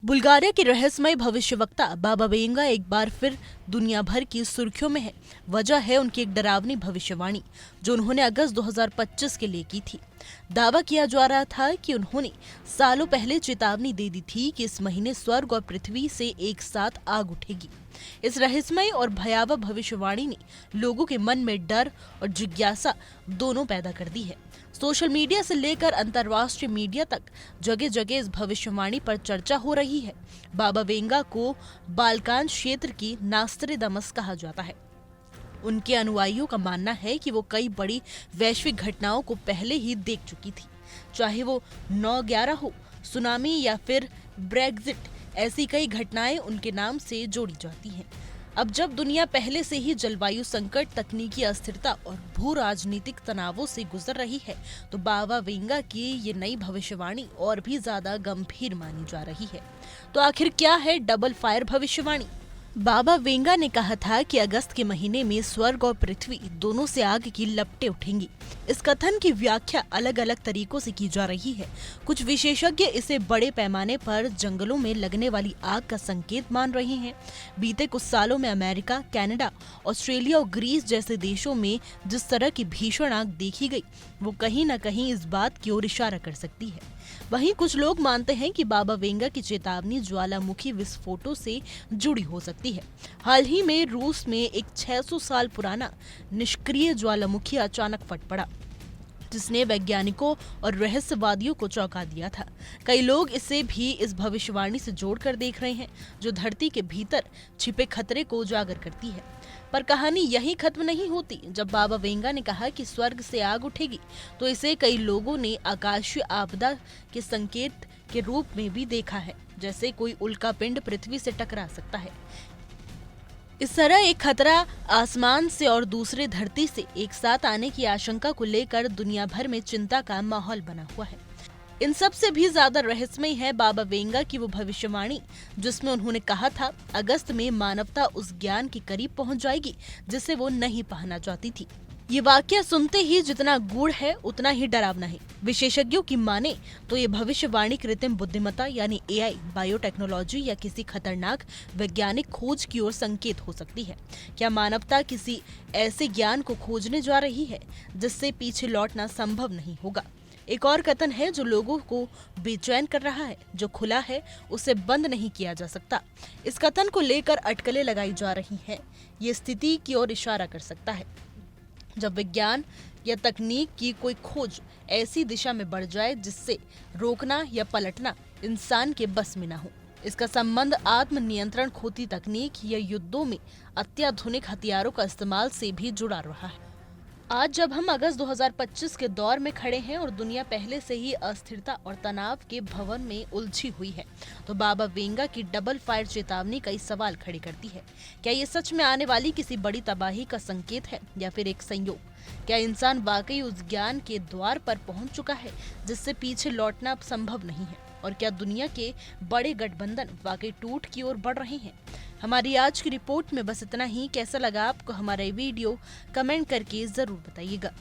Bulgaria के रहस्यमय भविष्यवक्ता बाबा वेंगा एक बार फिर दुनिया भर की सुर्खियों में है। वजह है उनकी एक डरावनी भविष्यवाणी जो उन्होंने अगस्त 2025 के लिए की थी। दावा किया जा रहा था कि उन्होंने सालों पहले चेतावनी दे दी थी कि इस महीने स्वर्ग और पृथ्वी से एक साथ आग उठेगी। इस रहस्यमय और भयावह भविष्यवाणी ने लोगों के मन में डर और जिज्ञासा दोनों पैदा कर दी है। सोशल मीडिया से लेकर अंतर्राष्ट्रीय मीडिया तक जगह जगह इस भविष्यवाणी पर चर्चा हो रही है। बाबा वेंगा को बाल्कान क्षेत्र की नास्ट्रेदामस कहा जाता है। उनके अनुयायियों का मानना है कि वो कई बड़ी वैश्विक घटनाओं को पहले ही देख चुकी थी, चाहे वो 9/11 हो, सुनामी या फिर ब्रेग्जिट। ऐसी कई घटनाएं उनके नाम से जोड़ी जाती हैं। अब जब दुनिया पहले से ही जलवायु संकट, तकनीकी अस्थिरता और भू राजनीतिक तनावों से गुजर रही है, तो बाबा वेंगा की ये नई भविष्यवाणी और भी ज्यादा गंभीर मानी जा रही है। तो आखिर क्या है डबल फायर भविष्यवाणी? बाबा वेंगा ने कहा था कि अगस्त के महीने में स्वर्ग और पृथ्वी दोनों से आग की लपटें उठेंगी। इस कथन की व्याख्या अलग अलग तरीकों से की जा रही है। कुछ विशेषज्ञ इसे बड़े पैमाने पर जंगलों में लगने वाली आग का संकेत मान रहे हैं। बीते कुछ सालों में अमेरिका, कनाडा, ऑस्ट्रेलिया और ग्रीस जैसे देशों में जिस तरह की भीषण आग देखी गई, वो कहीं न कहीं इस बात की ओर इशारा कर सकती है। वहीं कुछ लोग मानते हैं कि बाबा वेंगा की चेतावनी ज्वालामुखी विस्फोटों से जुड़ी हो सकती है। हाल ही में रूस में एक 600 साल पुराना निष्क्रिय ज्वालामुखी अचानक फट पड़ा, जिसने वैज्ञानिकों और रहस्यवादियों को चौंका दिया था। कई लोग इसे भी इस भविष्यवाणी से जोड़कर देख रहे हैं, जो धरती के भीतर छिपे खतरे को उजागर करती है। पर कहानी यही खत्म नहीं होती। जब बाबा वेंगा ने कहा कि स्वर्ग से आग उठेगी, तो इसे कई लोगों ने आकाशीय आपदा के संकेत के रूप में भी देखा है, जैसे कोई उल्कापिंड पृथ्वी से टकरा सकता है। इस तरह एक खतरा आसमान से और दूसरे धरती से एक साथ आने की आशंका को लेकर दुनिया भर में चिंता का माहौल बना हुआ है। इन सब से भी ज्यादा रहस्यमय है बाबा वेंगा की वो भविष्यवाणी, जिसमें उन्होंने कहा था अगस्त में मानवता उस ज्ञान के करीब पहुंच जाएगी जिसे वो नहीं पाना चाहती थी। ये वाक्य सुनते ही जितना गूढ़ है उतना ही डरावना है। विशेषज्ञों की माने तो ये भविष्यवाणी कृत्रिम बुद्धिमत्ता यानी AI, बायोटेक्नोलॉजी या किसी खतरनाक वैज्ञानिक खोज की ओर संकेत हो सकती है। क्या मानवता किसी ऐसे ज्ञान को खोजने जा रही है जिससे पीछे लौटना संभव नहीं होगा? एक और कथन है जो लोगों को बेचैन कर रहा है, जो खुला है उसे बंद नहीं किया जा सकता। इस कथन को लेकर अटकलें लगाई जा रही हैं। ये स्थिति की ओर इशारा कर सकता है जब विज्ञान या तकनीक की कोई खोज ऐसी दिशा में बढ़ जाए जिससे रोकना या पलटना इंसान के बस में ना हो। इसका संबंध आत्मनियंत्रण खोती तकनीक या युद्धों में अत्याधुनिक हथियारों का इस्तेमाल से भी जुड़ा रहा है। आज जब हम अगस्त 2025 के दौर में खड़े हैं और दुनिया पहले से ही अस्थिरता और तनाव के भवन में उलझी हुई है, तो बाबा वेंगा की डबल फायर चेतावनी कई सवाल खड़े करती है। क्या ये सच में आने वाली किसी बड़ी तबाही का संकेत है या फिर एक संयोग? क्या इंसान वाकई उस ज्ञान के द्वार पर पहुंच चुका है जिससे पीछे लौटना संभव नहीं है? और क्या दुनिया के बड़े गठबंधन वाकई टूट की ओर बढ़ रहे हैं? हमारी आज की रिपोर्ट में बस इतना ही। कैसा लगा आपको हमारा ये वीडियो? कमेंट करके जरूर बताइएगा।